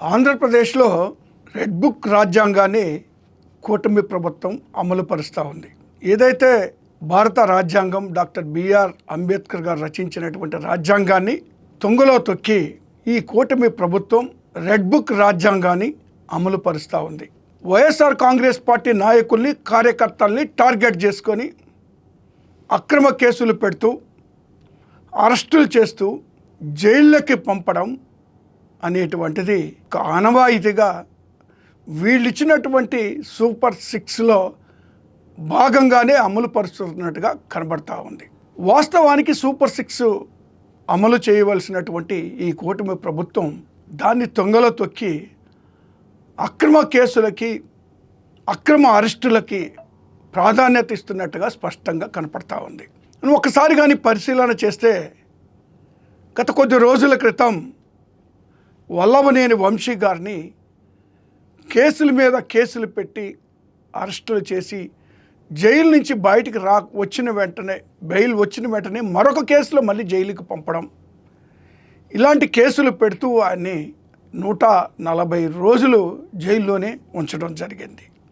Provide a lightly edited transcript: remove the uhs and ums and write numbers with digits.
ఆంధ్రప్రదేశ్లో red book రాజ్యాంగాన్ని కూటమి ప్రభుత్వం అమలు పరుస్తూ ఉంది. ఏదైతే భారత రాజ్యాంగం డాక్టర్ బిఆర్ అంబేద్కర్ గారు రచించినటువంటి రాజ్యాంగాన్ని తొంగలో తొక్కి ఈ కూటమి ప్రభుత్వం రెడ్ బుక్ రాజ్యాంగాన్ని అమలు పరుస్తూ ఉంది. వైఎస్ఆర్ కాంగ్రెస్ పార్టీ నాయకుల్ని, కార్యకర్తల్ని టార్గెట్ చేసుకొని అక్రమ కేసులు పెడుతూ, అరెస్టులు చేస్తూ జైళ్ళకి పంపడం అనేటువంటిది ఒక ఆనవాయితీగా వీళ్ళు ఇచ్చినటువంటి సూపర్ 6లో భాగంగానే అమలు పరుస్తున్నట్టుగా కనబడతా ఉంది. వాస్తవానికి సూపర్ 6 అమలు చేయవలసినటువంటి ఈ కూటమి ప్రభుత్వం దాన్ని తొంగలో తొక్కి అక్రమ కేసులకి, అక్రమ అరెస్టులకి ప్రాధాన్యత ఇస్తున్నట్టుగా స్పష్టంగా కనపడతా ఉంది. ఒకసారి కానీ పరిశీలన చేస్తే గత కొద్ది రోజుల క్రితం వల్లభనేని వంశీ గారిని కేసుల మీద కేసులు పెట్టి అరెస్టులు చేసి జైలు నుంచి బయటికి వచ్చిన వెంటనే, బెయిల్ వచ్చిన వెంటనే మరొక కేసులో మళ్ళీ జైలుకి పంపడం, ఇలాంటి కేసులు పెడుతూ ఆయన్ని 140 రోజులు జైల్లోనే ఉంచడం జరిగింది.